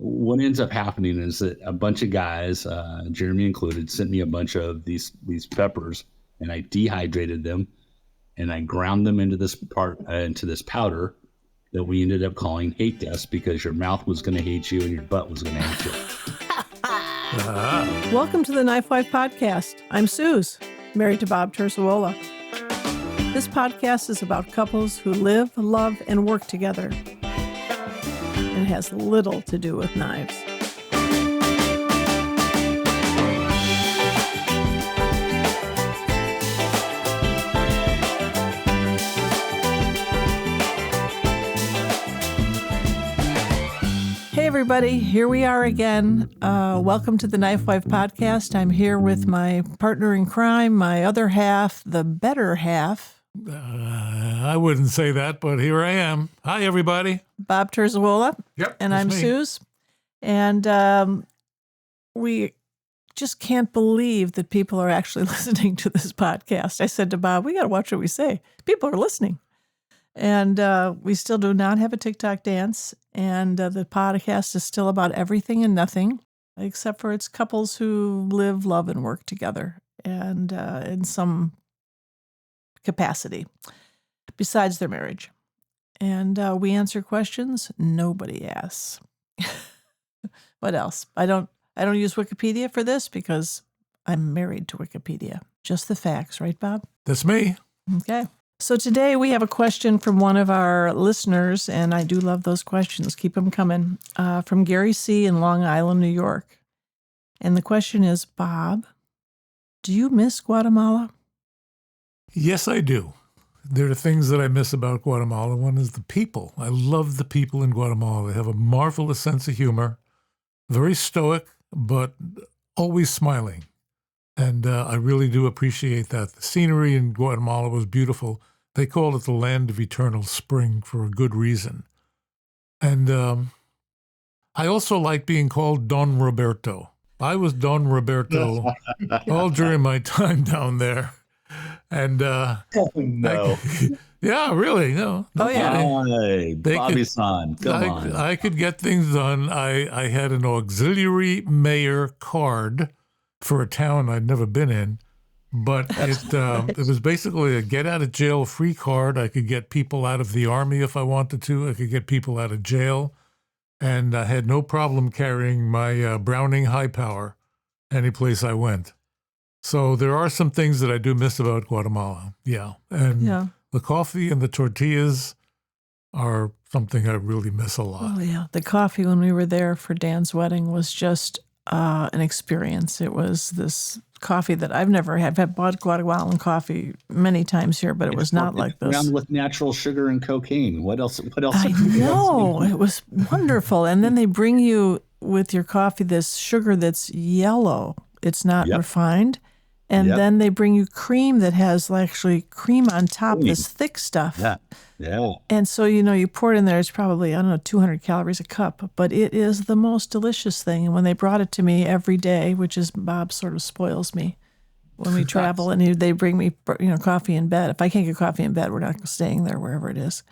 what ends up happening is that a bunch of guys, Jeremy included, sent me a bunch of these peppers, and I dehydrated them, and I ground them into this powder that we ended up calling hate dust, because your mouth was going to hate you and your butt was going to hate you. Welcome to the KnifeWife podcast. I'm Suz, married to Bob Terzuola. This podcast is about couples who live, love, and work together. It has little to do with knives. Hey everybody, here we are again. Welcome to the KnifeWife podcast. I'm here with my partner in crime, my other half, the better half. I wouldn't say that, but here I am. Hi, everybody. Bob Terzuola. Yep. And I'm Suz. And we just can't believe that people are actually listening to this podcast. I said to Bob, we got to watch what we say. People are listening. And we still do not have a TikTok dance. And the podcast is still about everything and nothing, except for it's couples who live, love, and work together. And in some capacity besides their marriage. And we answer questions nobody asks. What else? I don't use Wikipedia for this because I'm married to Wikipedia. Just the facts, right, Bob? That's me. Okay. So today we have a question from one of our listeners, and I do love those questions. Keep them coming. From Gary C. in Long Island, New York. And the question is, Bob, do you miss Guatemala? Yes, I do. There are things that I miss about Guatemala. One is the people. I love the people in Guatemala. They have a marvelous sense of humor, very stoic, but always smiling. And I really do appreciate that. The scenery in Guatemala was beautiful. They call it the land of eternal spring for a good reason. And I also like being called Don Roberto. I was Don Roberto all during my time down there. And no. Yeah, really, no. Oh, yeah. Hey, Bobby-san, come on. I could get things done. I had an auxiliary mayor card for a town I'd never been in, but it was basically a get-out-of-jail-free card. I could get people out of the army if I wanted to. I could get people out of jail, and I had no problem carrying my Browning high power any place I went. So there are some things that I do miss about Guatemala, yeah. And the coffee and the tortillas are something I really miss a lot. Oh, yeah. The coffee when we were there for Dan's wedding was just an experience. It was this coffee that I've never had. I've bought Guatemalan coffee many times here, but it was not like this. Ground with natural sugar and cocaine. What else? I know. It was wonderful. And then they bring you with your coffee this sugar that's yellow. It's not refined. And then they bring you cream that has actually cream on top, this thick stuff. Yeah. And so, you pour it in there, it's probably, 200 calories a cup, but it is the most delicious thing. And when they brought it to me every day, which is Bob sort of spoils me when we travel, and they bring me, coffee in bed. If I can't get coffee in bed, we're not staying there, wherever it is.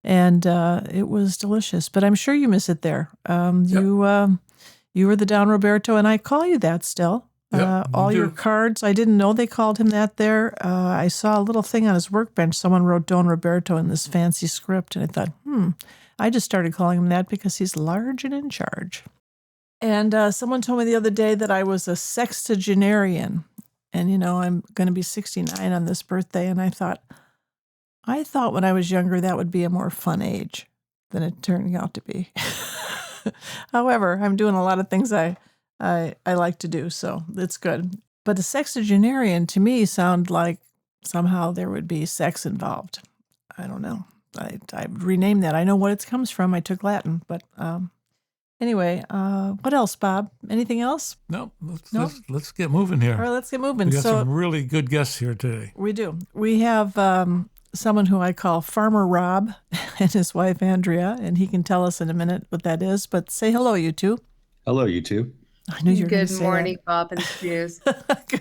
And it was delicious, but I'm sure you miss it there. You were the Don Roberto, and I call you that still. All your cards, I didn't know they called him that there. I saw a little thing on his workbench. Someone wrote Don Roberto in this fancy script, and I thought, I just started calling him that because he's large and in charge. And someone told me the other day that I was a sexagenarian, and I'm going to be 69 on this birthday, and I thought when I was younger that would be a more fun age than it turned out to be. However, I'm doing a lot of things I like to do, so it's good. But a sexagenarian to me sound like somehow there would be sex involved. I don't know. I renamed that. I know what it comes from. I took Latin, but anyway, what else, Bob? Anything else? No. Let's get moving here. All right, let's get moving. We got some really good guests here today. We do. We have someone who I call Farmer Rob and his wife Andrea, and he can tell us in a minute what that is. But say hello, you two. Hello, you two. I knew you were going to say Good morning, Bob and Suz.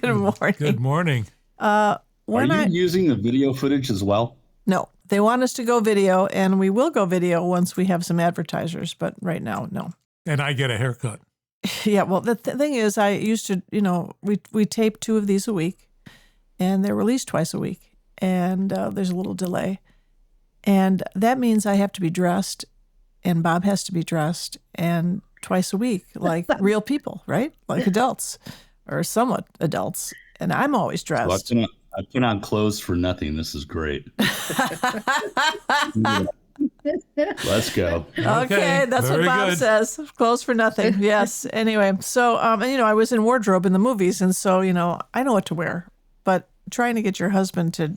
Good morning. Good morning. Are you using the video footage as well? No, they want us to go video, and we will go video once we have some advertisers, but right now, no. And I get a haircut. Yeah, well, the thing is, I used to, we tape 2 of these a week, and they're released twice a week, and there's a little delay. And that means I have to be dressed, and Bob has to be dressed, and twice a week, like real people, right? Like adults, or somewhat adults. And I'm always dressed. So I put on clothes for nothing. This is great. Let's go. Okay, that's what very Bob good. says. Clothes for nothing. Yes. Anyway, so and, I was in wardrobe in the movies, and so I know what to wear. But trying to get your husband to,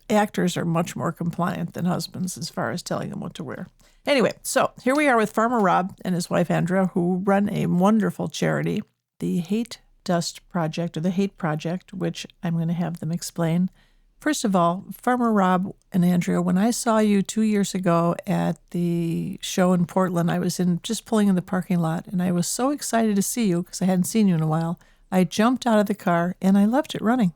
actors are much more compliant than husbands as far as telling them what to wear. Anyway, so here we are with Farmer Rob and his wife Andrea, who run a wonderful charity, the Hate Dust Project, or the Hate Project, which I'm going to have them explain. First of all, Farmer Rob and Andrea, when I saw you 2 years ago at the show in Portland, I was just pulling in the parking lot, and I was so excited to see you because I hadn't seen you in a while. I jumped out of the car and I left it running.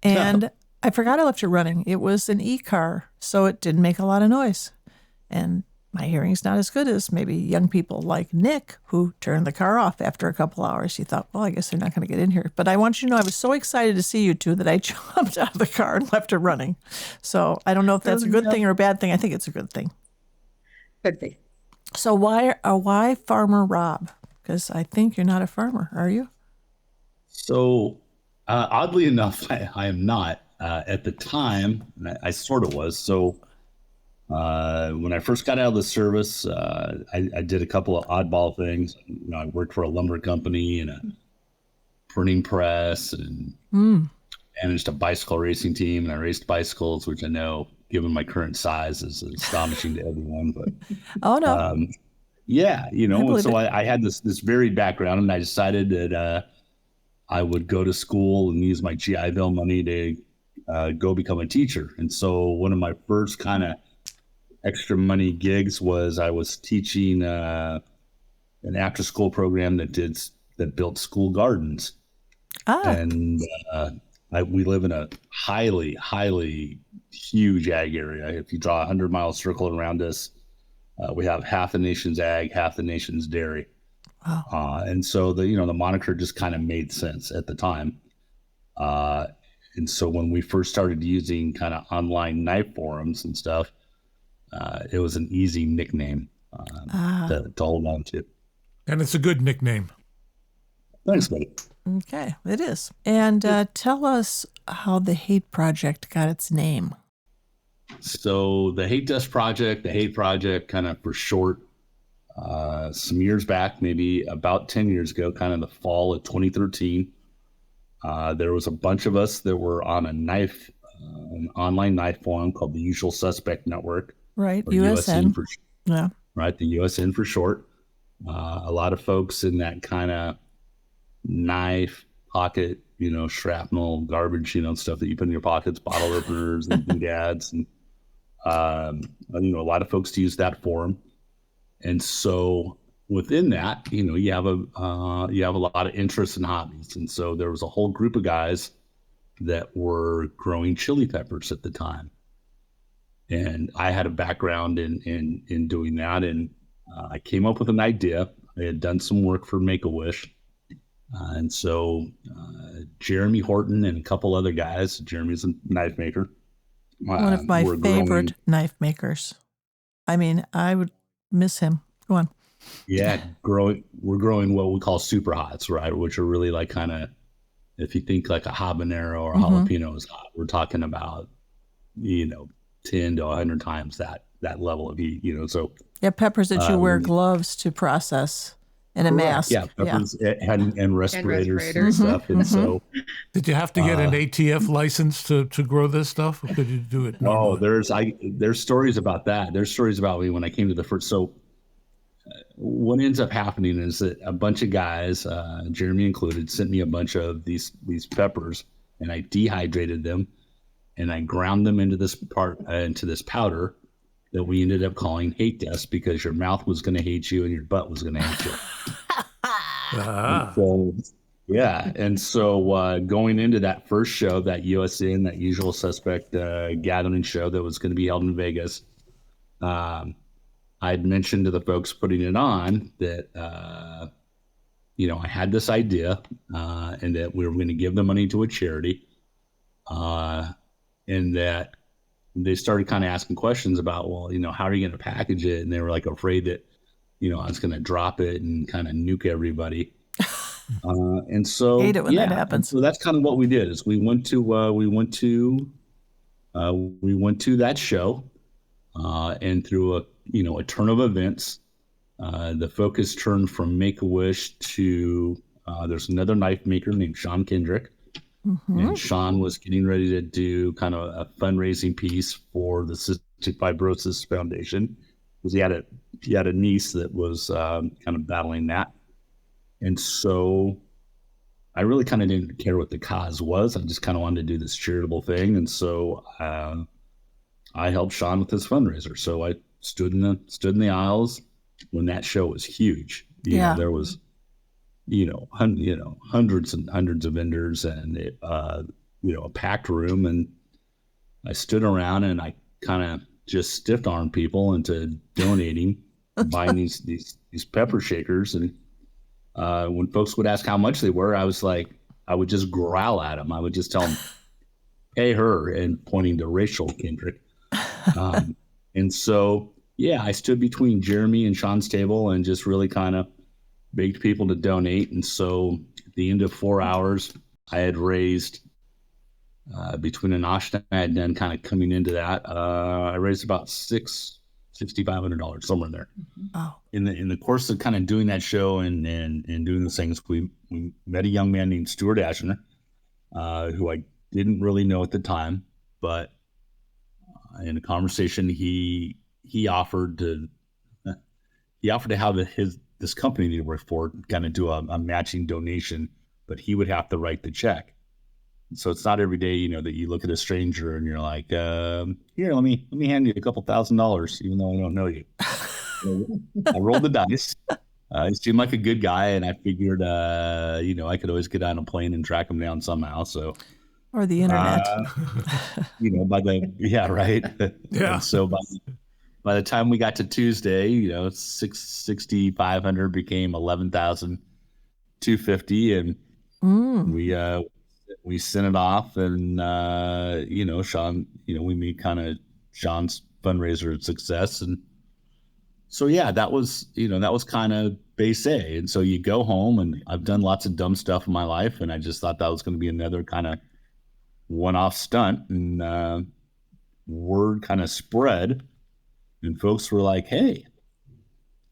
And I forgot I left it running. It was an e-car, so it didn't make a lot of noise. And my hearing's not as good as maybe young people like Nick, who turned the car off after a couple hours. He thought, well, I guess they're not going to get in here. But I want you to know I was so excited to see you two that I jumped out of the car and left it running. So I don't know if that's a good thing or a bad thing. I think it's a good thing. Could be. So why Farmer Rob? Because I think you're not a farmer, are you? So oddly enough, I am not. At the time, I sort of was. So when I first got out of the service, I did a couple of oddball things. I worked for a lumber company and a printing press, and managed a bicycle racing team. And I raced bicycles, which I know, given my current size, is astonishing to everyone. But Oh, no. yeah, and believe so I had this varied background, and I decided that I would go to school and use my GI Bill money to go become a teacher. And so one of my first kind of extra money gigs was I was teaching an after school program that built school gardens. And we live in a highly, highly huge ag area. If you draw a 100-mile circle around us, we have half the nation's ag, half the nation's dairy. Wow. And so the moniker just kind of made sense at the time. And so when we first started using kind of online knife forums and stuff, it was an easy nickname to hold on to. And it's a good nickname. Thanks, buddy. Okay, it is. And tell us how the Hate Project got its name. So the Hate Dust Project, the Hate Project, kind of for short, some years back, maybe about 10 years ago, kind of the fall of 2013, there was a bunch of us that were on an online knife forum called the Usual Suspect Network. Right, or USN. Yeah. Right, the USN for short. A lot of folks in that kind of knife, pocket, shrapnel, garbage, stuff that you put in your pockets, bottle openers and doodads, and a lot of folks use that forum. And so within that, you have a lot of interests and hobbies. And so there was a whole group of guys that were growing chili peppers at the time. And I had a background in doing that. And I came up with an idea. I had done some work for Make-A-Wish. And so Jeremy Horton and a couple other guys, Jeremy's a knife maker. One of my favorite knife makers. I mean, I would miss him. Go on. Yeah, we're growing what we call super hots, right? Which are really like kind of, if you think like a habanero or a jalapeno is hot, we're talking about, 10 to 100 times that level of heat, so. Yeah, peppers that you wear gloves to process and a mask. Yeah, peppers and respirators and stuff. And so. Did you have to get an ATF license to grow this stuff, or could you do it normally? There's stories about that. There's stories about me when I came to the first. So what ends up happening is that a bunch of guys, Jeremy included, sent me a bunch of these peppers, and I dehydrated them, and I ground them into this powder that we ended up calling hate dust, because your mouth was going to hate you and your butt was going to hate you. And so going into that first show, that USN, that Usual Suspect gathering show that was going to be held in Vegas, I'd mentioned to the folks putting it on that, I had this idea and that we were going to give the money to a charity, and that they started kind of asking questions about, well, how are you going to package it? And they were like afraid that, I was going to drop it and kind of nuke everybody. And so, Hate it when that happens. So that's kind of what we did is we went to that show, and through a turn of events, the focus turned from Make-A-Wish to there's another knife maker named Sean Kendrick. And Sean was getting ready to do kind of a fundraising piece for the Cystic Fibrosis Foundation because he had a niece that was kind of battling that. And so I really kind of didn't care what the cause was. I just kind of wanted to do this charitable thing. And so I helped Sean with his fundraiser. So I stood in the aisles when that show was huge. There was, hundreds and hundreds of vendors and a packed room. And I stood around and I kind of just stiff armed people into donating, buying these pepper shakers. And when folks would ask how much they were, I would just growl at them. I would just tell them, pay her, and pointing to Rachel Kendrick. And so, I stood between Jeremy and Sean's table and just really kind of begged people to donate. And so at the end of 4 hours, I had raised, between Anosh I had done kind of coming into that, I raised about $6,500, somewhere in there. Oh. In the course of kind of doing that show and doing those things, we met a young man named Stuart Ashner, who I didn't really know at the time, but in a conversation, he offered to have this company that he worked for kind of do a matching donation, but he would have to write the check. So it's not every day, that you look at a stranger and you're like, here, let me hand you a couple $1,000, even though I don't know you. I rolled the dice. He seemed like a good guy, and I figured, I could always get on a plane and track him down somehow. So, or the internet. Right. Yeah. And so by the time we got to Tuesday, $6,500 became $11,250, and we sent it off, and Sean, we made kind of Sean's fundraiser a success, and so that was kind of base A. And so you go home, and I've done lots of dumb stuff in my life, and I just thought that was going to be another kind of one-off stunt, and word kind of spread, and folks were like, "Hey,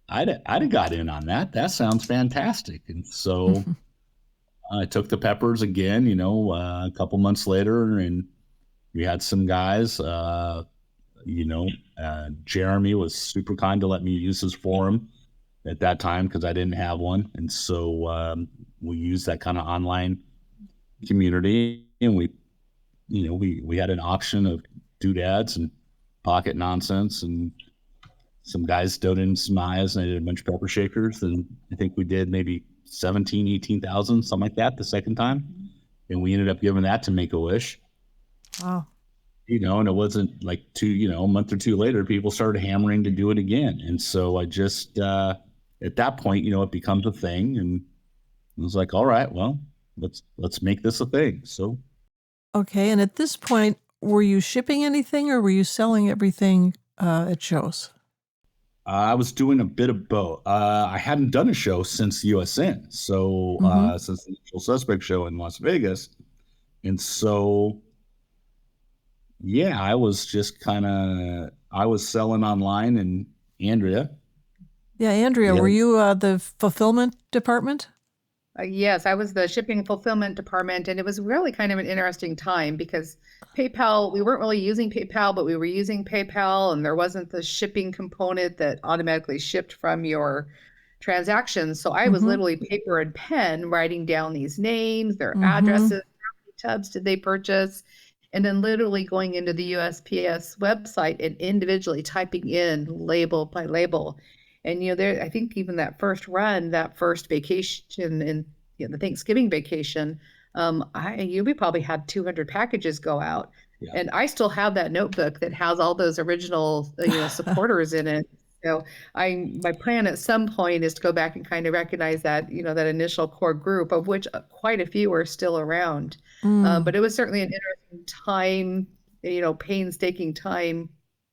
I'd have got in on that. That sounds fantastic." And so I took the peppers again, a couple months later, and we had some guys. Jeremy was super kind to let me use his forum at that time because I didn't have one, and so we used that kind of online community, and we had an auction of doodads and pocket nonsense, and some guys donated some eyes, and I did a bunch of pepper shakers, and I think we did maybe 18,000, something like that the second time, and we ended up giving that to Make-A-Wish. Wow. And it wasn't like a month or two later, people started hammering to do it again. And so I just, at that point, it becomes a thing, and I was like, all right, well, let's make this a thing. So. Okay. And at this point, were you shipping anything or were you selling everything at shows? I was doing a bit of both. I hadn't done a show since USN. So, since the Usual Suspect show in Las Vegas. And so, I was just I was selling online, and Andrea. Yeah, Andrea, were you the fulfillment department? Yes, I was the shipping fulfillment department, and it was really kind of an interesting time because PayPal, we weren't really using PayPal, but we were using PayPal, and there wasn't the shipping component that automatically shipped from your transactions. So I was literally paper and pen writing down these names, their addresses, how many tubs did they purchase, and then literally going into the USPS website and individually typing in label by label. And, I think even that first run, that first vacation and the Thanksgiving vacation, we probably had 200 packages go out. Yeah. And I still have that notebook that has all those original, supporters in it. So my plan at some point is to go back and kind of recognize that, that initial core group, of which quite a few are still around. But it was certainly an interesting time, painstaking time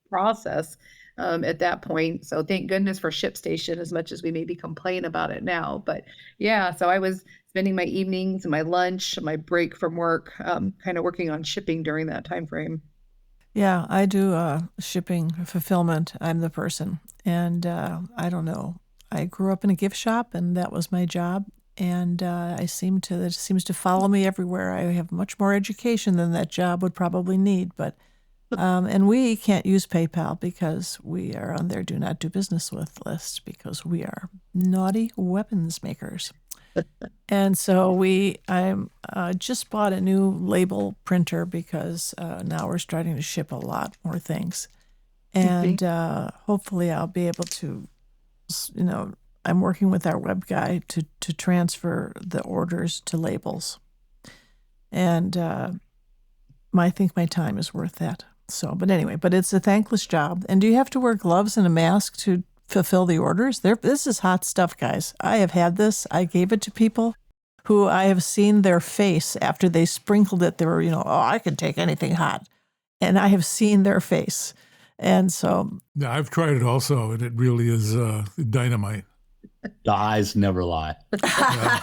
process at that point. So thank goodness for ShipStation, as much as we maybe complain about it now. But yeah, so I was spending my evenings and my lunch, my break from work, kind of working on shipping during that time frame. Yeah, I do shipping fulfillment. I'm the person. And I don't know. I grew up in a gift shop, and that was my job. And it seems to follow me everywhere. I have much more education than that job would probably need. But and we can't use PayPal because we are on their do not do business with list because we are naughty weapons makers. And so I just bought a new label printer because now we're starting to ship a lot more things. And hopefully I'll be able to, I'm working with our web guy to transfer the orders to labels. And I think my time is worth that. So, but anyway, it's a thankless job. And do you have to wear gloves and a mask to fulfill the orders? This is hot stuff, guys. I have had this. I gave it to people who I have seen their face after they sprinkled it. They were, I can take anything hot. And I have seen their face. And so. Yeah, I've tried it also, and it really is dynamite. The eyes never lie. Yeah.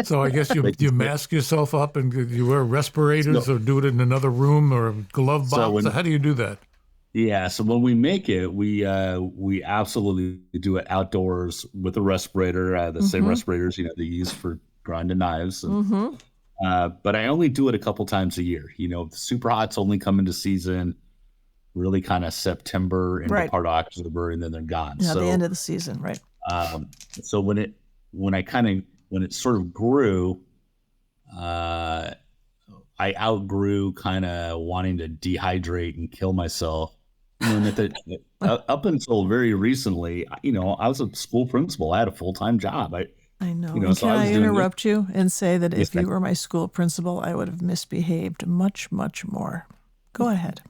So I guess you mask yourself up and you wear respirators or do it in another room or a glove box. So how do you do that? Yeah, so when we make it, we absolutely do it outdoors with a respirator, the same respirators they use for grinding knives. And, but I only do it a couple times a year. Super hot's only come into season really kind of September into part of October, and then they're gone. Yeah, the end of the season, right? So when it sort of grew, I outgrew kind of wanting to dehydrate and kill myself. And up until very recently, I was a school principal. I had a full-time job. I know. So can I interrupt you and say that if you were my school principal, I would have misbehaved much, much more. Go ahead.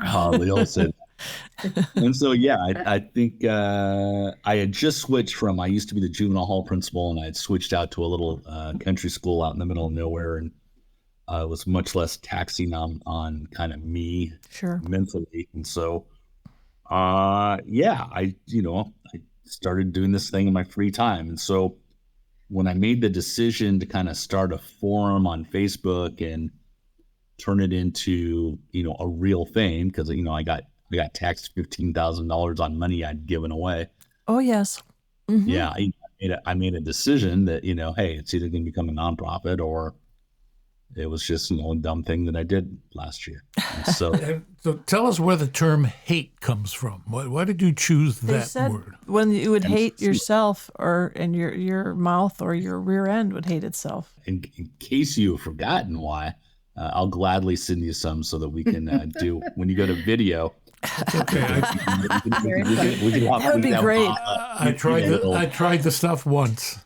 Oh, they all said. And so, yeah, I think I had just switched from, I used to be the juvenile hall principal, and I had switched out to a little country school out in the middle of nowhere, and it was much less taxing on kind of me mentally. And so, I started doing this thing in my free time. And so when I made the decision to kind of start a forum on Facebook and turn it into, a real thing, because, I got taxed $15,000 on money I'd given away. Oh, yes. Mm-hmm. Yeah. I made a decision that, hey, it's either going to become a nonprofit or it was just, a dumb thing that I did last year. So, so tell us where the term hate comes from. Why did you choose that word? When you would hate yourself, and your mouth or your rear end would hate itself. In case you've forgotten why, I'll gladly send you some so that we can do when you go to video. Okay. That would be great. I tried the stuff once.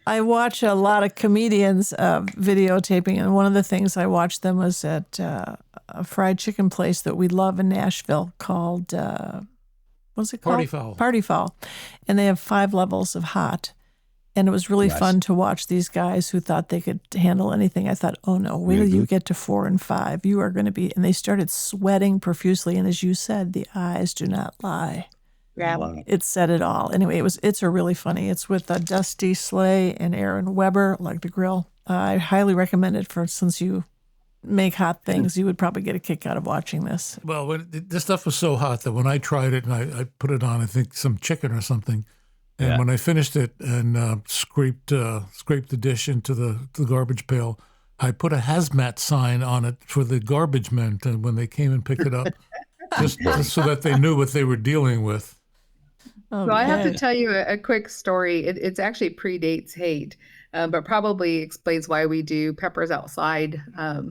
I watch a lot of comedians videotaping, and one of the things I watched them was at a fried chicken place that we love in Nashville called, what's it called? Party Fowl. And they have 5 levels of hot. And it was really fun to watch these guys who thought they could handle anything. I thought, oh no, wait till you get to 4 and 5. You are going to be, and they started sweating profusely. And as you said, the eyes do not lie. Yeah. It said it all. Anyway, it's a really funny. It's with Dusty Slay and Aaron Weber, like the grill. I highly recommend it since you make hot things, you would probably get a kick out of watching this. Well, this stuff was so hot that when I tried it and I put it on, I think some chicken or something, and when I finished it and scraped the dish into the garbage pail, I put a hazmat sign on it for the garbage men when they came and picked it up, just so that they knew what they were dealing with. Oh, so I have to tell you a quick story. It's actually predates hate, but probably explains why we do peppers outside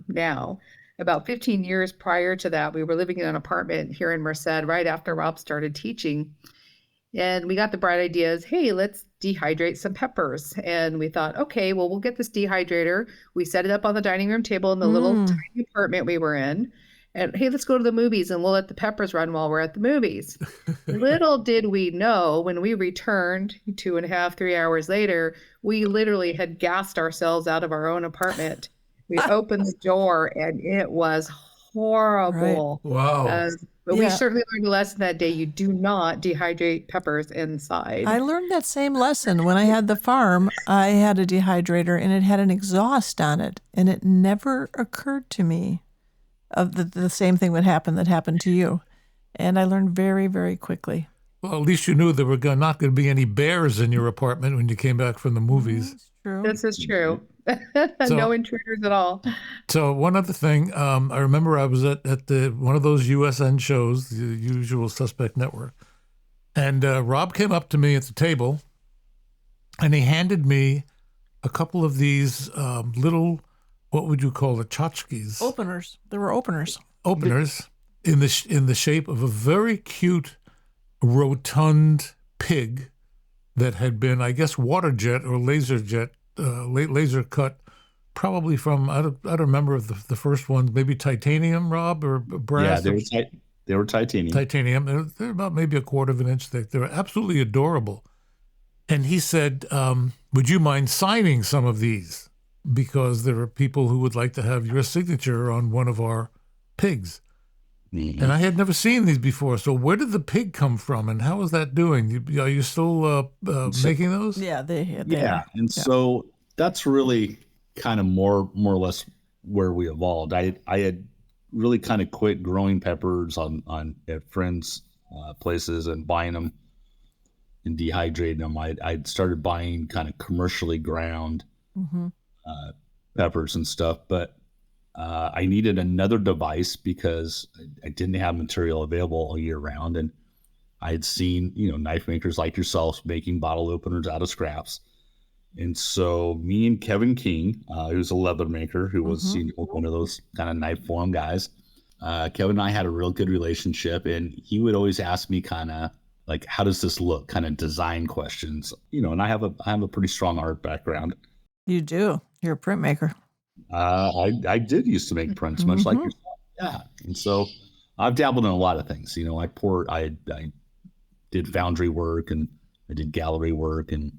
now. About 15 years prior to that, we were living in an apartment here in Merced right after Rob started teaching. And we got the bright ideas, hey, let's dehydrate some peppers. And we thought, okay, well, we'll get this dehydrator. We set it up on the dining room table in the little tiny apartment we were in. and hey, let's go to the movies and we'll let the peppers run while we're at the movies. Little did we know when we returned 2.5, 3 hours later, we literally had gassed ourselves out of our own apartment. We opened the door and it was horrible. Right. Wow. But we certainly learned a lesson that day. You do not dehydrate peppers inside. I learned that same lesson when I had the farm. I had a dehydrator and it had an exhaust on it, and it never occurred to me of the same thing would happen that happened to you. And I learned very, very quickly. Well, at least you knew there were not going to be any bears in your apartment when you came back from the movies. That's true. This is true. No intruders at all. So one other thing, I remember I was at one of those USN shows, the Usual Suspect Network, and Rob came up to me at the table, and he handed me a couple of these little, what would you call it, tchotchkes? Openers. There were openers. Openers in the shape of a very cute, rotund pig that had been, I guess, water jet or laser cut, probably from, I don't remember the first ones, maybe titanium, Rob, or brass. Yeah, they were titanium. Titanium. They're about maybe 1/4 inch thick. They were absolutely adorable. And he said, would you mind signing some of these? Because there are people who would like to have your signature on one of our pigs. Mm-hmm. And I had never seen these before. So where did the pig come from, and how is that doing? Are you still making those? Yeah, they So that's really kind of more or less where we evolved. I had really kind of quit growing peppers at friends' places and buying them and dehydrating them. I'd started buying kind of commercially ground peppers and stuff, but I needed another device because I didn't have material available all year round. And I had seen, knife makers like yourselves making bottle openers out of scraps. And so me and Kevin King, who's a leather maker, who was one of those kind of knife form guys, Kevin and I had a real good relationship. And he would always ask me kind of like, how does this look? Kind of design questions, and I have a pretty strong art background. You do. You're a printmaker. I did used to make prints, much like yourself. Yeah. And so I've dabbled in a lot of things. I did foundry work, and I did gallery work and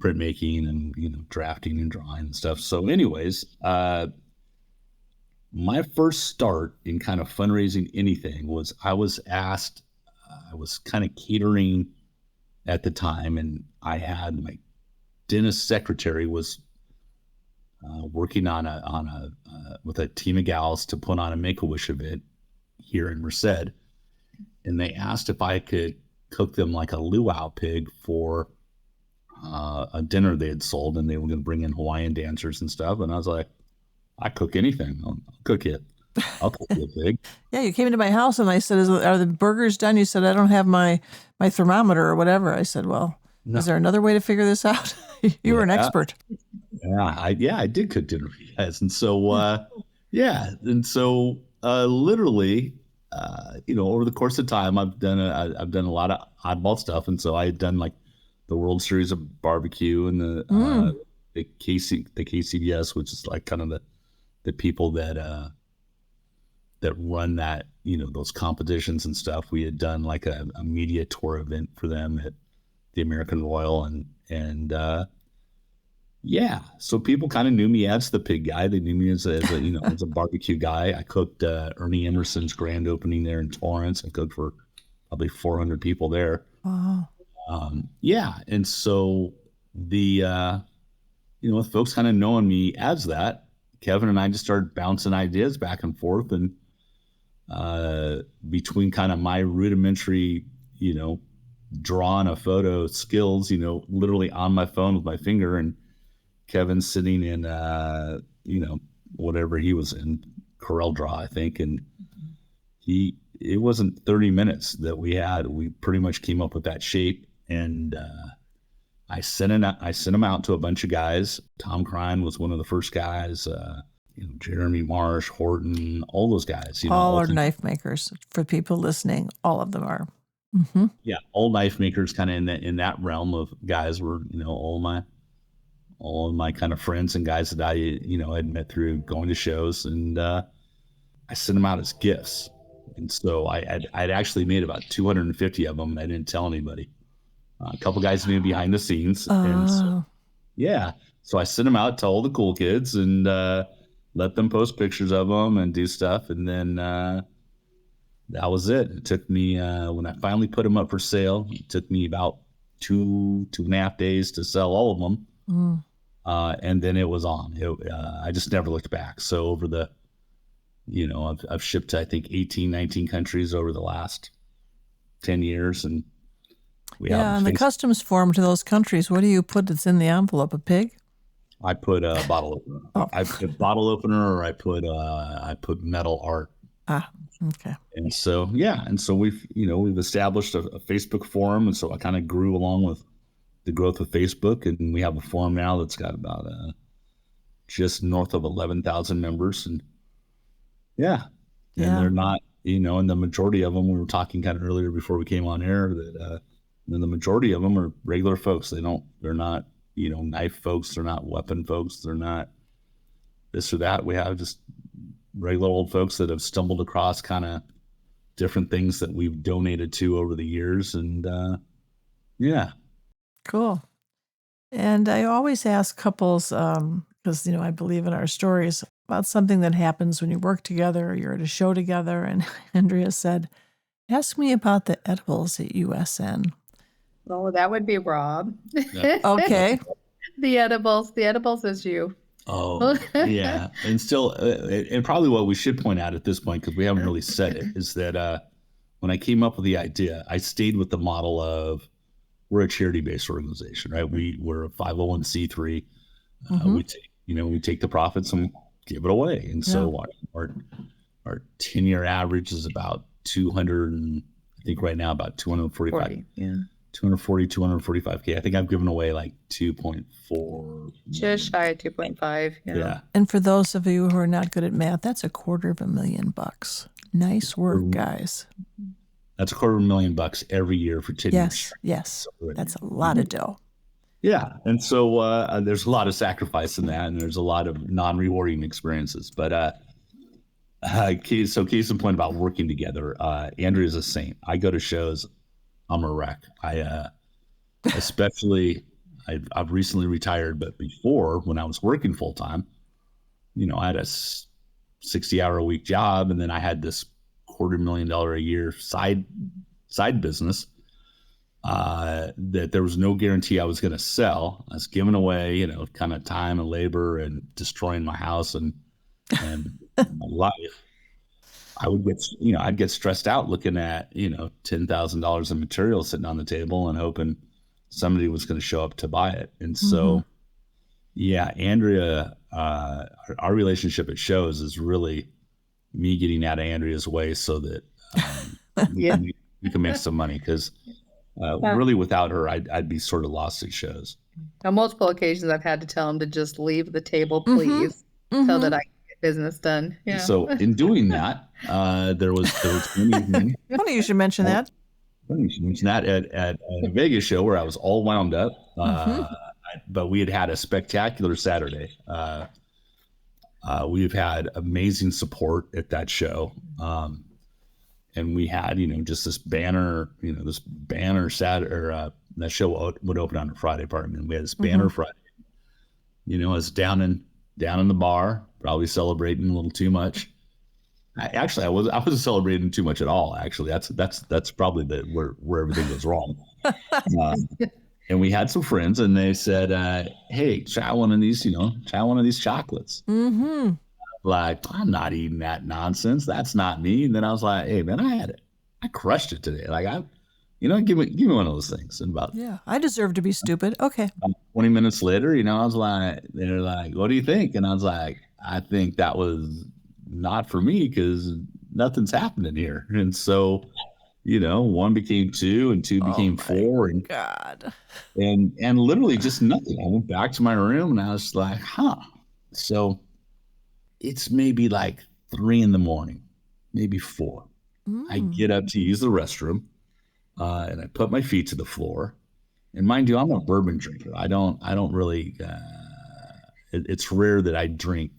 printmaking and, drafting and drawing and stuff. So anyways, my first start in kind of fundraising anything was I was asked, I was kind of catering at the time, and I had my dentist secretary was working with a team of gals to put on a Make-A-Wish event here in Merced, and they asked if I could cook them like a luau pig for a dinner they had sold, and they were going to bring in Hawaiian dancers and stuff. And I was like, I cook anything. I'll cook it. I'll cook a pig. Yeah, you came into my house and I said, are the burgers done? You said, I don't have my thermometer or whatever. I said, well, no. Is there another way to figure this out? You were an expert. Yeah, I did cook dinner for you guys. And so, literally, over the course of time, I've done a lot of oddball stuff. And so I had done like the World Series of Barbecue and the KCBS, which is like kind of the people that run that, those competitions and stuff. We had done like a media tour event for them at the American Royal, and so people kind of knew me as the pig guy. They knew me as a barbecue guy. I cooked Ernie Emerson's grand opening there in Torrance. I cooked for probably 400 people there. Wow. And so with folks kind of knowing me as that, Kevin and I just started bouncing ideas back and forth, and between kind of my rudimentary, drawing a photo skills, literally on my phone with my finger, and Kevin sitting in, whatever he was in, CorelDRAW, I think. And it wasn't 30 minutes that we pretty much came up with that shape. And I sent him out to a bunch of guys. Tom Crine was one of the first guys, Jeremy Marsh, Horton, all those guys. All are knife makers. For people listening, all of them are. Mm-hmm. Yeah, all knife makers, kind of in that realm of guys were, all of my kind of friends and guys that I, had met through going to shows. And I sent them out as gifts. And so I'd actually made about 250 of them, and I didn't tell anybody. A couple guys knew behind the scenes. And so, yeah. So I sent them out to all the cool kids and let them post pictures of them and do stuff. And then that was it. It took me, when I finally put them up for sale, it took me about 2.5 days to sell all of them. And then it was on. I just never looked back. So over the, I've shipped to, I think, 18, 19 countries over the last 10 years. And and the customs form to those countries, what do you put that's in the envelope? A pig? I put a bottle opener. I put bottle opener, or I put metal art. Okay. And so, we've established a Facebook forum. And so I kind of grew along with the growth of Facebook, and we have a forum now that's got about just north of 11,000 members. And they're not, and the majority of them, we were talking kind of earlier before we came on air, that the majority of them are regular folks. They're not, knife folks. They're not weapon folks. They're not this or that. We have just regular old folks that have stumbled across kind of different things that we've donated to over the years. And Cool. And I always ask couples, because, I believe in our stories, about something that happens when you work together or you're at a show together. And Andrea said, ask me about the edibles at USN. Well, that would be Rob. Okay. The edibles is you. Oh, yeah. And still, and probably what we should point out at this point, because we haven't really said it, is that when I came up with the idea, I stayed with the model of, we're a charity-based organization, right? We're a 501c3. We take the profits and give it away. And so our 10-year average is about 200, and I think right now about 245. 245K. I think I've given away like 2.4. Just shy of 2.5. Yeah. And for those of you who are not good at math, that's $250,000. Nice work, guys. That's $250,000 every year for 10 years. Yes. That's a lot of dough. Yeah. And so there's a lot of sacrifice in that, and there's a lot of non-rewarding experiences. But case in point about working together, Andrea's a saint. I go to shows, I'm a wreck. I've recently retired, but before, when I was working full time, I had a 60-hour a week job, and then I had this $250,000 a year side business that there was no guarantee I was going to sell. I was giving away, kind of time and labor and destroying my house and my life. I'd get stressed out looking at, $10,000 of material sitting on the table and hoping somebody was going to show up to buy it. And so, Andrea, our relationship at shows is really me getting out of Andrea's way so that we can make some money, because really without her, I'd be sort of lost at shows. On multiple occasions, I've had to tell him to just leave the table, please, so that I can get business done. Yeah. So in doing that, there was one evening. Funny you should mention that. Funny you should mention that at a Vegas show where I was all wound up, but we had a spectacular Saturday. We've had amazing support at that show. And we had, just this banner Saturday, that show would open on a Friday, pardon me. We had this banner Friday, I was down in the bar, probably celebrating a little too much. I wasn't celebrating too much at all. Actually, that's probably where everything goes wrong. And we had some friends, and they said, "Hey, try one of these chocolates." Mm-hmm. Like, I'm not eating that nonsense. That's not me. And then I was like, "Hey, man, I crushed it today. Like, give me one of those things." And about I deserve to be stupid. Okay. 20 minutes later, I was like, they're like, "What do you think?" And I was like, "I think that was not for me, because nothing's happening here." And so, one became two, and two became four, and God, and literally just nothing. I went back to my room, and I was like, So it's maybe like 3 a.m, maybe 4. I get up to use the restroom, and I put my feet to the floor. And mind you, I'm a bourbon drinker. I don't really. It's rare that I drink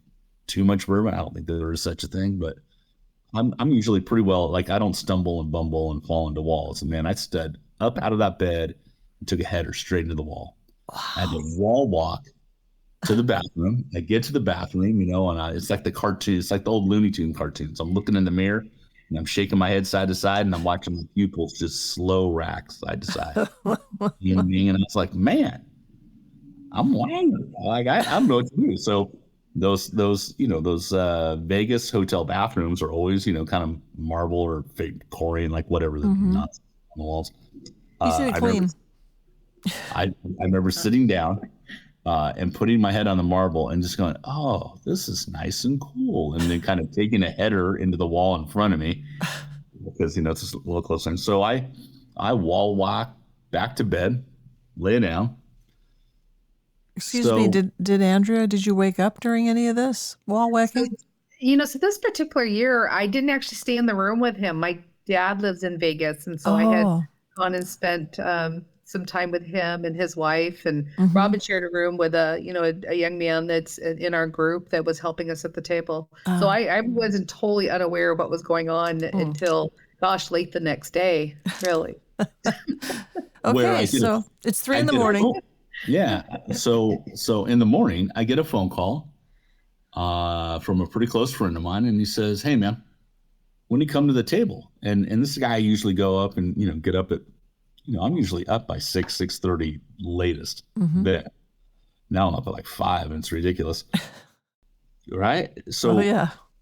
too much bourbon. I don't think there is such a thing, but I'm usually pretty well, like I don't stumble and bumble and fall into walls. And man, I stood up out of that bed and took a header straight into the wall. I had to wall walk to the bathroom. I get to the bathroom, and it's like the cartoon. It's like the old Looney Tune cartoons. I'm looking in the mirror and I'm shaking my head side to side and I'm watching my pupils just slow rack side to side. You know what I mean? And I was like, man, I'm wired. Like I don't know what to do. So those Vegas hotel bathrooms are always, kind of marble or fake Corian, like whatever the nuts on the walls. You said it clean. I remember sitting down and putting my head on the marble and just going, oh, this is nice and cool. And then kind of taking a header into the wall in front of me because, it's just a little closer. And so I wall walk back to bed, lay down. Excuse me, did Andrea, did you wake up during any of this wall whacking? So this particular year, I didn't actually stay in the room with him. My dad lives in Vegas. And so I had gone and spent some time with him and his wife, and Robin shared a room with a young man that's in our group that was helping us at the table. So I wasn't totally unaware of what was going on until, late the next day, really. Okay, so it's 3 in the morning. Yeah. So in the morning, I get a phone call from a pretty close friend of mine, and he says, "Hey, man, when you come to the table?" And this guy I usually go up and get up at, I'm usually up by 6:30 latest. Then now I'm up at like 5, and it's ridiculous, right? So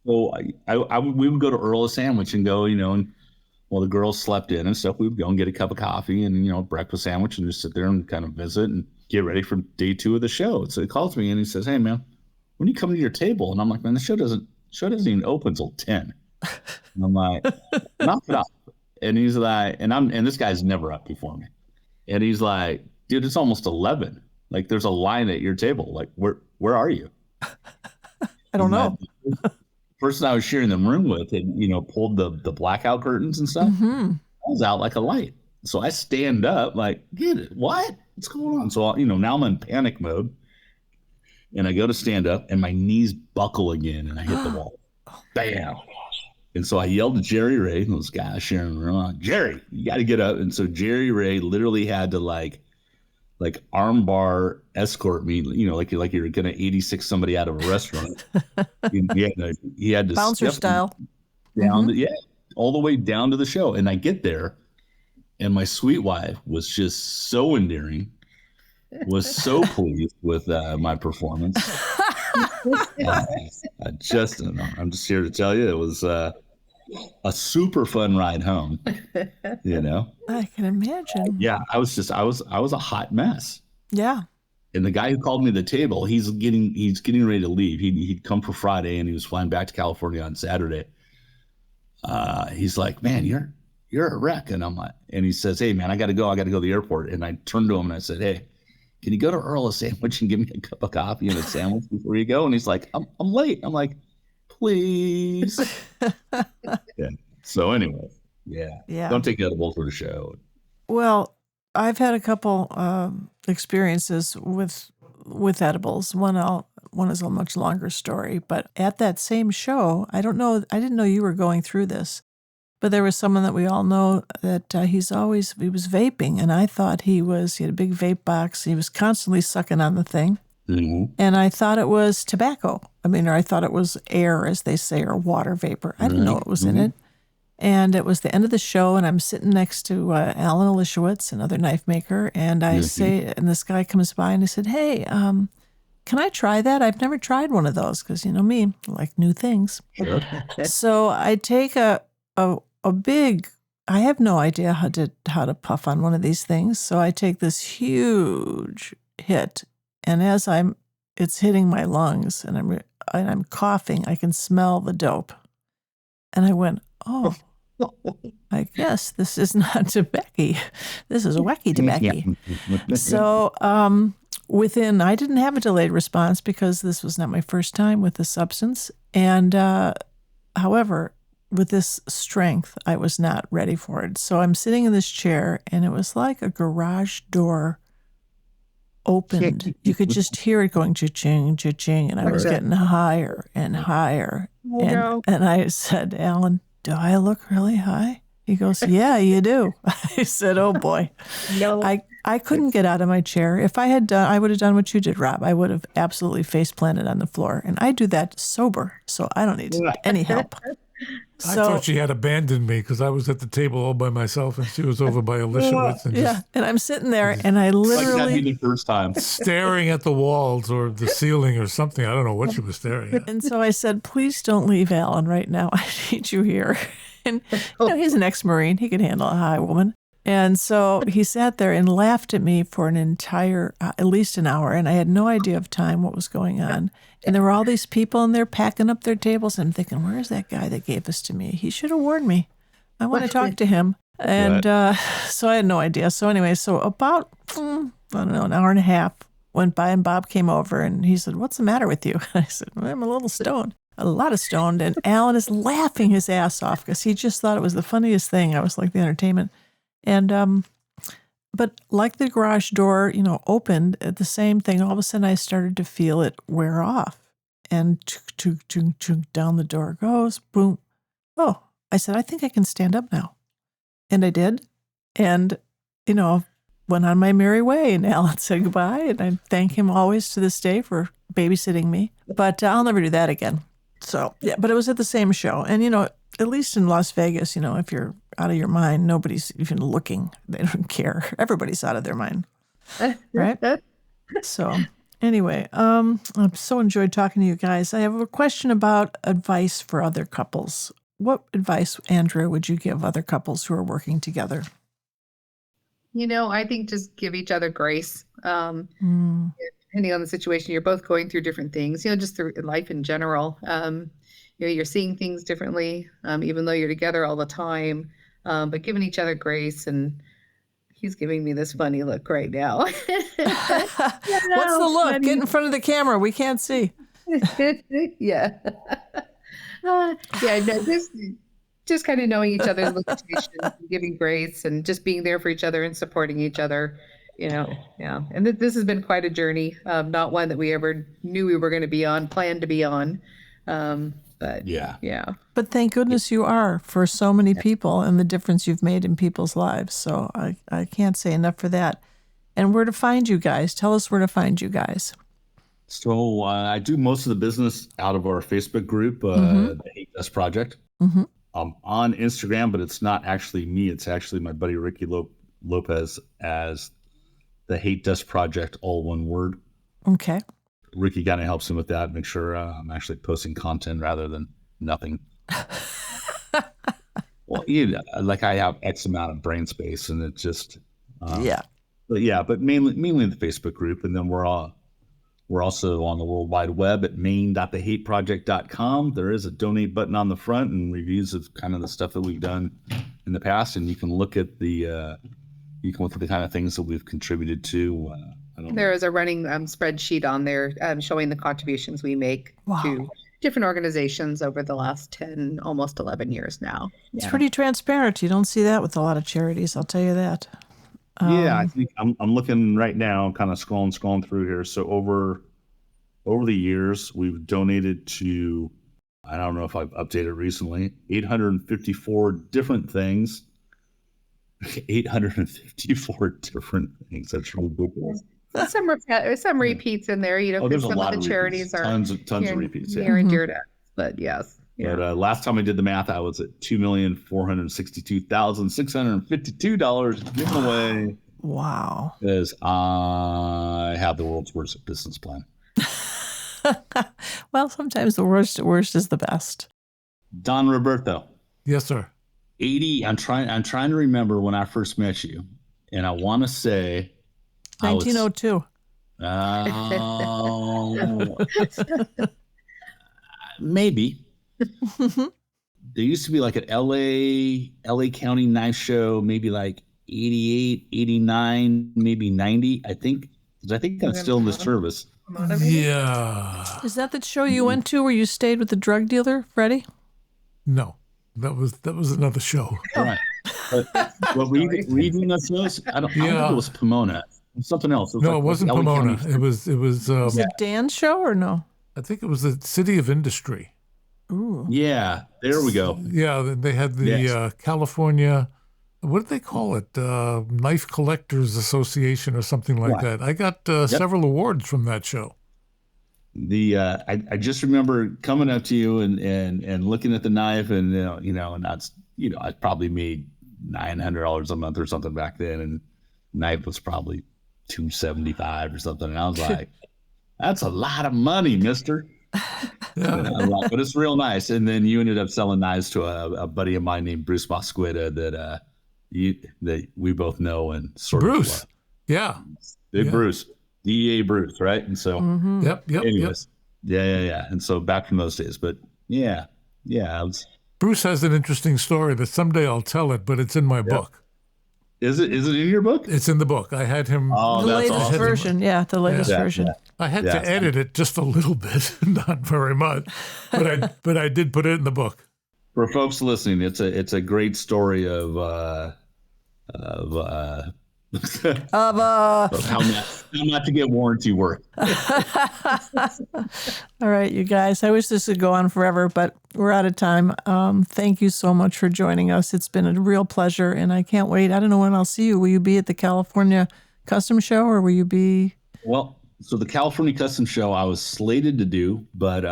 So we would go to Earl of Sandwich and go, and while the girls slept in and stuff, we would go and get a cup of coffee and breakfast sandwich and just sit there and kind of visit and get ready for day 2 of the show. So he calls me and he says, "Hey, man, when you come to your table?" And I'm like, "Man, the show doesn't even open till 10." And I'm like, "Knock it off." And he's like, and this guy's never up before me. And he's like, "Dude, it's almost 11. Like, there's a line at your table. Like, where are you?" I don't know. The person I was sharing the room with had, pulled the blackout curtains and stuff. I was out like a light. So I stand up like, "Get it? What? What's going on?" So, now I'm in panic mode. And I go to stand up and my knees buckle again and I hit the wall. Bam. And so I yelled to Jerry Ray, those guys sharing the room, "Jerry, you got to get up." And so Jerry Ray literally had to like armbar escort me, like you're going to 86 somebody out of a restaurant. he had to bouncer style down, all the way down to the show. And I get there and my sweet wife was just so endearing, was so pleased with my performance. I'm just here to tell you, it was a super fun ride home. I can imagine. Yeah, I was a hot mess. Yeah. And the guy who called me to the table, he's getting ready to leave. He'd come for Friday and he was flying back to California on Saturday. He's like, "Man, you're a wreck." And I'm like, and he says, "Hey, man, I got to go to the airport." And I turned to him and I said, "Hey, can you go to Earl of Sandwich and give me a cup of coffee and a sandwich before you go?" And he's like, I'm late. I'm like, "Please." Yeah. So anyway, yeah. Don't take edibles for the show. Well, I've had a couple experiences with edibles. One is a much longer story, but at that same show, I didn't know you were going through this, but there was someone that we all know that he was vaping, and I thought he had a big vape box. He was constantly sucking on the thing. And I thought it was tobacco. Or I thought it was air, as they say, or water vapor. I didn't know it was in it. And it was the end of the show, and I'm sitting next to Alan Olishowitz, another knife maker, and I say, and this guy comes by and he said, "Hey, can I try that? I've never tried one of those," because me, I like new things. Sure. So I take a big, I have no idea how to puff on one of these things. So I take this huge hit, and as it's hitting my lungs, and I'm coughing, I can smell the dope, and I went, "Oh, I guess this is not tobacco. This is wacky tobacco." So I didn't have a delayed response because this was not my first time with the substance. And however, with this strength, I was not ready for it. So I'm sitting in this chair, and it was like a garage door opened. You could just hear it going cha-ching, cha-ching, and I was getting higher and higher. And I said, "Alan, do I look really high? He goes, yeah, you do. I said, oh boy. No. I couldn't get out of my chair. If I had done, I would have done what you did, Rob. I would have absolutely face planted on the floor. And I do that sober, so I don't need any help. I thought she had abandoned me because I was at the table all by myself and she was over by Elishowitz and just and I'm sitting there and I Like that'd literally, be the first time. staring at the walls or the ceiling or something. I don't know what she was staring at. and so I said, please don't leave Alan right now. I need you here. And he's an ex-Marine. He can handle a high woman. And so he sat there and laughed at me for an entire, at least an hour. And I had no idea of time, what was going on. And there were all these people and they're packing up their tables. And I'm thinking, where's that guy that gave this to me? He should have warned me. I want to talk to him. And so I had no idea. So anyway, so about, I don't know, an hour and a half went by and Bob came over and he said, what's the matter with you? And I said, well, I'm a little stoned. A lot of stoned. And Alan is laughing his ass off because he just thought it was the funniest thing. I was like the entertainment. And, but like the garage door, opened at the same thing, all of a sudden I started to feel it wear off and down the door goes, boom. Oh, I said, I think I can stand up now. And I did. And, went on my merry way and Alan said goodbye. And I thank him always to this day for babysitting me, but I'll never do that again. So, yeah, but it was at the same show. And, at least in Las Vegas, if you're out of your mind, nobody's even looking. They don't care. Everybody's out of their mind. Right? So anyway, I've so enjoyed talking to you guys. I have a question about advice for other couples. What advice, Andrea, would you give other couples who are working together? I think just give each other grace. Depending on the situation, you're both going through different things, just through life in general. You're seeing things differently, even though you're together all the time, but giving each other grace. And he's giving me this funny look right now. What's the look? Funny. Get in front of the camera. We can't see. Yeah. Just kind of knowing each other's limitations, giving grace and just being there for each other and supporting each other. Yeah. And this has been quite a journey. Not one that we ever knew we were going to be on, planned to be on. But yeah. But thank goodness you are for so many people and the difference you've made in people's lives. So I can't say enough for that. And where to find you guys? Tell us where to find you guys. So I do most of the business out of our Facebook group, the Hate Dust Project. I'm on Instagram, but it's not actually me. It's actually my buddy Ricky Lopez as the Hate Dust Project, all one word. Okay. Ricky kind of helps him with that, make sure I'm actually posting content rather than nothing. Well, I have X amount of brain space, and it's just but mainly the Facebook group, and then we're also on the World Wide Web at main.thehateproject.com. There is a donate button on the front and reviews of kind of the stuff that we've done in the past, and you can look at the kind of things that we've contributed to. There is a running spreadsheet on there showing the contributions we make to different organizations over the last 10, almost 11 years now. It's pretty transparent. You don't see that with a lot of charities, I'll tell you that. I think I'm looking right now, kind of scrolling through here. So over the years, we've donated to, I don't know if I've updated recently, 854 different things. 854 different things. That's ridiculous. Some repeats in there, there's some a lot of the charities are tons of repeats. Near and dear to us, but yes. Yeah. But last time I did the math, I was at $2,462,652 given away. Wow. Because I have the world's worst business plan. Well, sometimes the worst is the best. Don Roberto. Yes, sir. 80. I'm trying to remember when I first met you, and I want to say 1902. Maybe. There used to be like an LA County knife show, maybe like 88, 89, maybe 90. I think I'm still in the service. Yeah. Is that the show you went to where you stayed with the drug dealer, Freddie? No, that was another show. All right. But reading those notes, I don't think it was Pomona. It was something else. It wasn't Pomona. It was Was it Dan's show or no? I think it was the City of Industry. Ooh. Yeah, there we go. Yeah, they had the Yes. California, what did they call it? Knife Collectors Association or something like Right. that. I got several awards from that show. I just remember coming up to you and looking at the knife, and and that's I probably made $900 a month or something back then, and knife was probably $275 or something, and I was like, that's a lot of money, mister. Yeah. But it's real nice. And then you ended up selling knives to a buddy of mine named Bruce Mosqueda that we both know and sort Bruce. of Yeah. Big Yeah. Bruce, DEA Bruce, right? And so, Yep. anyways, yeah. And so back from those days, but yeah, Bruce has an interesting story that someday I'll tell it, but it's in my book. Is it in your book? It's in the book. I had him. Oh, The that's latest awesome. version. Yeah, the latest Yeah, version. yeah. I had Yeah. to edit it just a little bit, not very much, but I did put it in the book. For folks listening, it's a great story of how not to get warranty work. All right, you guys. I wish this would go on forever, but we're out of time. Thank you so much for joining us. It's been a real pleasure, and I can't wait. I don't know when I'll see you. Will you be at the California Custom Show, or will you be? Well, so the California Custom Show I was slated to do, but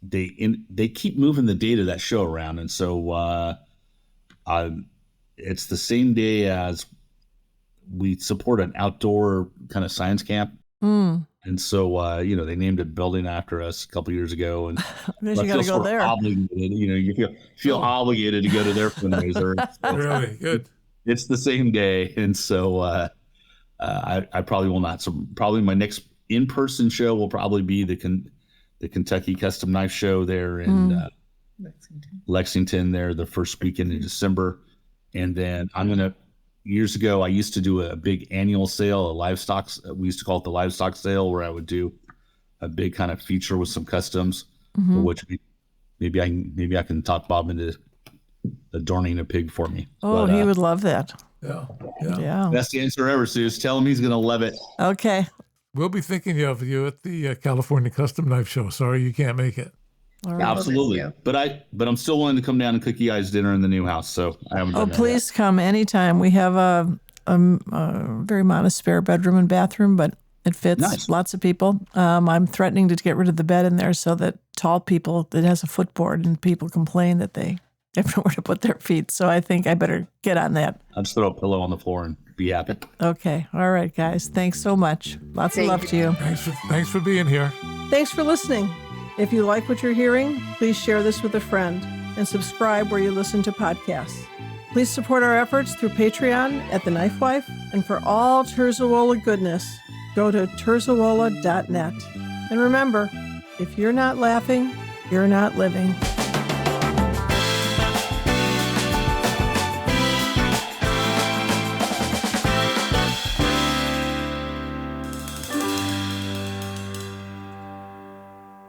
they keep moving the date of that show around, and so it's the same day as we support an outdoor kind of science camp. And so, they named a building after us a couple years ago, and I guess I you got to feel go sort of there. obligated. You feel obligated to go to their fundraiser. Really good. It's the same day, and so I probably will not. So probably my next in-person show will probably be the Kentucky Custom Knife Show there in Lexington there the first weekend in December, and then years ago, I used to do a big annual sale, we used to call it the livestock sale, where I would do a big kind of feature with some customs, which maybe I can talk Bob into adorning a pig for me. Oh, he would love that. Yeah. Yeah. Best answer ever, Suz. Tell him he's going to love it. Okay. We'll be thinking of you at the California Custom Knife Show. Sorry you can't make it. All right. Absolutely. you. But I'm still willing to come down and cook you guys dinner in the new house. So I haven't Oh, done that please come anytime. We have a very modest spare bedroom and bathroom, but it fits Nice. lots of people. I'm threatening to get rid of the bed in there so that tall people, it has a footboard, and people complain that they have nowhere to put their feet. So I think I better get on that. I'll just throw a pillow on the floor and be happy. Okay. All right, guys. Thanks so much. Lots of Thank love to you. Thanks for being here. Thanks for listening. If you like what you're hearing, please share this with a friend and subscribe where you listen to podcasts. Please support our efforts through Patreon at TheKnifeWife. And for all Terzuola goodness, go to terzuola.net. And remember, if you're not laughing, you're not living.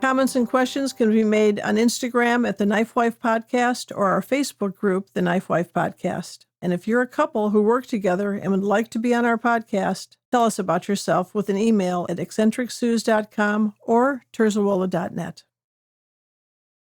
Comments and questions can be made on Instagram at the TheKnifeWife Podcast or our Facebook group, The TheKnifeWife Podcast. And if you're a couple who work together and would like to be on our podcast, tell us about yourself with an email at eccentricsuz.com or terzuola.net.